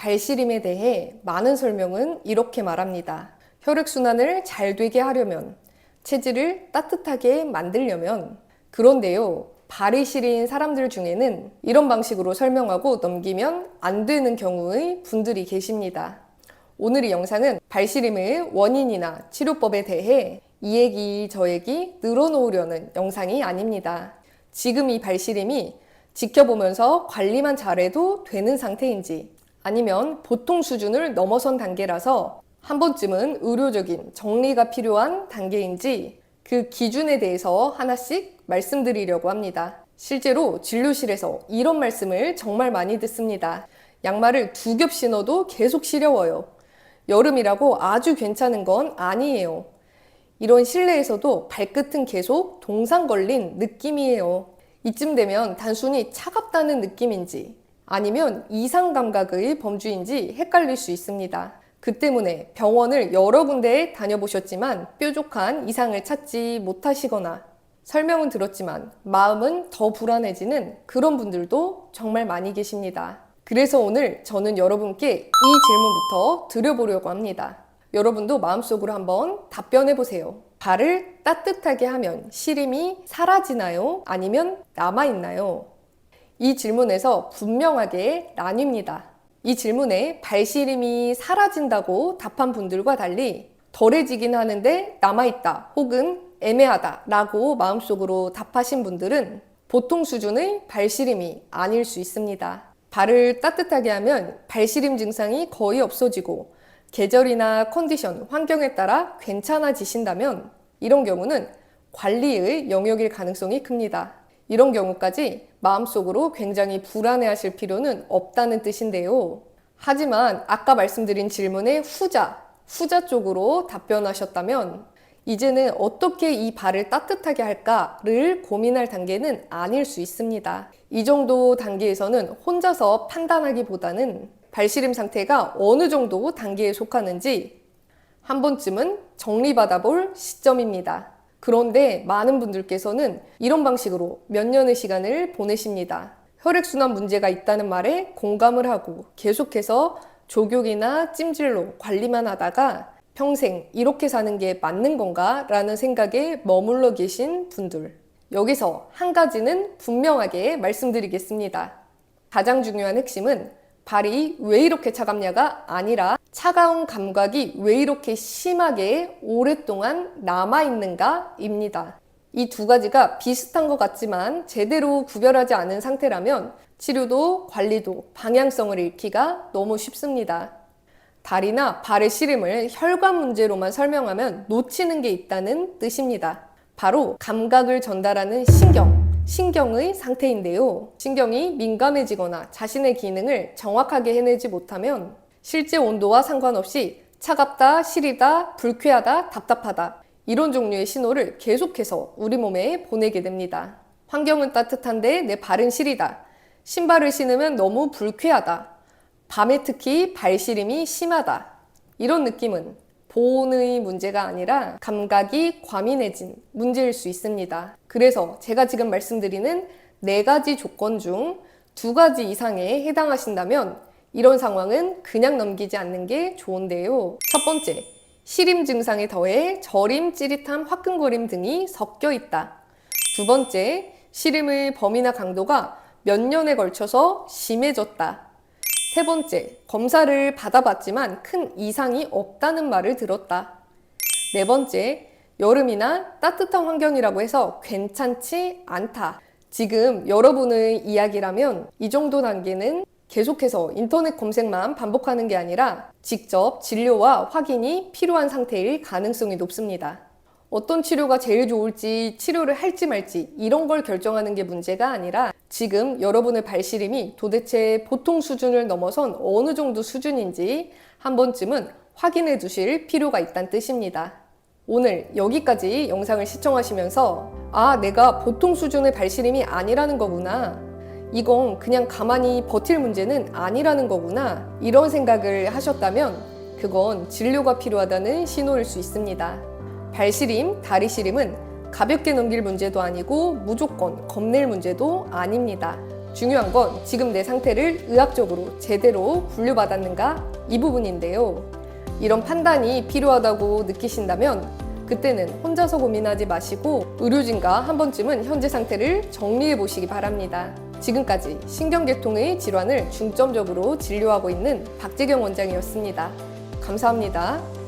발시림에 대해 많은 설명은 이렇게 말합니다. 혈액순환을 잘 되게 하려면, 체질을 따뜻하게 만들려면. 그런데요, 발이 시린 사람들 중에는 이런 방식으로 설명하고 넘기면 안 되는 경우의 분들이 계십니다. 오늘 이 영상은 발시림의 원인이나 치료법에 대해 이 얘기 저 얘기 늘어놓으려는 영상이 아닙니다. 지금 이 발시림이 지켜보면서 관리만 잘해도 되는 상태인지, 아니면 보통 수준을 넘어선 단계라서 한 번쯤은 의료적인 정리가 필요한 단계인지 그 기준에 대해서 하나씩 말씀드리려고 합니다. 실제로 진료실에서 이런 말씀을 정말 많이 듣습니다. 양말을 2겹 신어도 계속 시려워요. 여름이라고 아주 괜찮은 건 아니에요. 이런 실내에서도 발끝은 계속 동상 걸린 느낌이에요. 이쯤 되면 단순히 차갑다는 느낌인지 아니면 이상 감각의 범주인지 헷갈릴 수 있습니다. 그 때문에 병원을 여러 군데에 다녀보셨지만 뾰족한 이상을 찾지 못하시거나 설명은 들었지만 마음은 더 불안해지는 그런 분들도 정말 많이 계십니다. 그래서 오늘 저는 여러분께 이 질문부터 드려보려고 합니다. 여러분도 마음속으로 한번 답변해 보세요. 발을 따뜻하게 하면 시림이 사라지나요? 아니면 남아있나요? 이 질문에서 분명하게 나뉩니다. 이 질문에 발시림이 사라진다고 답한 분들과 달리 덜해지긴 하는데 남아있다 혹은 애매하다 라고 마음속으로 답하신 분들은 보통 수준의 발시림이 아닐 수 있습니다. 발을 따뜻하게 하면 발시림 증상이 거의 없어지고 계절이나 컨디션, 환경에 따라 괜찮아지신다면 이런 경우는 관리의 영역일 가능성이 큽니다. 이런 경우까지 마음속으로 굉장히 불안해하실 필요는 없다는 뜻인데요. 하지만 아까 말씀드린 질문의 후자 쪽으로 답변하셨다면 이제는 어떻게 이 발을 따뜻하게 할까를 고민할 단계는 아닐 수 있습니다. 이 정도 단계에서는 혼자서 판단하기보다는 발시림 상태가 어느 정도 단계에 속하는지 한 번쯤은 정리받아 볼 시점입니다. 그런데 많은 분들께서는 이런 방식으로 몇 년의 시간을 보내십니다. 혈액순환 문제가 있다는 말에 공감을 하고 계속해서 족욕이나 찜질로 관리만 하다가 평생 이렇게 사는 게 맞는 건가? 라는 생각에 머물러 계신 분들. 여기서 한 가지는 분명하게 말씀드리겠습니다. 가장 중요한 핵심은 발이 왜 이렇게 차갑냐가 아니라 차가운 감각이 왜 이렇게 심하게 오랫동안 남아있는가입니다. 이 두 가지가 비슷한 것 같지만 제대로 구별하지 않은 상태라면 치료도 관리도 방향성을 잃기가 너무 쉽습니다. 다리나 발의 시림을 혈관 문제로만 설명하면 놓치는 게 있다는 뜻입니다. 바로 감각을 전달하는 신경의 상태인데요. 신경이 민감해지거나 자신의 기능을 정확하게 해내지 못하면 실제 온도와 상관없이 차갑다, 시리다, 불쾌하다, 답답하다 이런 종류의 신호를 계속해서 우리 몸에 보내게 됩니다. 환경은 따뜻한데 내 발은 시리다. 신발을 신으면 너무 불쾌하다. 밤에 특히 발시림이 심하다. 이런 느낌은 보온의 문제가 아니라 감각이 과민해진 문제일 수 있습니다. 그래서 제가 지금 말씀드리는 4가지 조건 중 2가지 이상에 해당하신다면 이런 상황은 그냥 넘기지 않는 게 좋은데요. 첫 번째, 시림 증상에 더해 저림, 찌릿함, 화끈거림 등이 섞여 있다. 두 번째, 시림의 범위나 강도가 몇 년에 걸쳐서 심해졌다. 세 번째, 검사를 받아봤지만 큰 이상이 없다는 말을 들었다. 네 번째, 여름이나 따뜻한 환경이라고 해서 괜찮지 않다. 지금 여러분의 이야기라면 이 정도 단계는 계속해서 인터넷 검색만 반복하는 게 아니라 직접 진료와 확인이 필요한 상태일 가능성이 높습니다. 어떤 치료가 제일 좋을지, 치료를 할지 말지 이런 걸 결정하는 게 문제가 아니라 지금 여러분의 발시림이 도대체 보통 수준을 넘어선 어느 정도 수준인지 한 번쯤은 확인해 두실 필요가 있다는 뜻입니다. 오늘 여기까지 영상을 시청하시면서 내가 보통 수준의 발시림이 아니라는 거구나. 이건 그냥 가만히 버틸 문제는 아니라는 거구나. 이런 생각을 하셨다면 그건 진료가 필요하다는 신호일 수 있습니다. 발시림, 다리시림은 가볍게 넘길 문제도 아니고 무조건 겁낼 문제도 아닙니다. 중요한 건 지금 내 상태를 의학적으로 제대로 분류받았는가 이 부분인데요. 이런 판단이 필요하다고 느끼신다면 그때는 혼자서 고민하지 마시고 의료진과 한 번쯤은 현재 상태를 정리해 보시기 바랍니다. 지금까지 신경계통의 질환을 중점적으로 진료하고 있는 박재경 원장이었습니다. 감사합니다.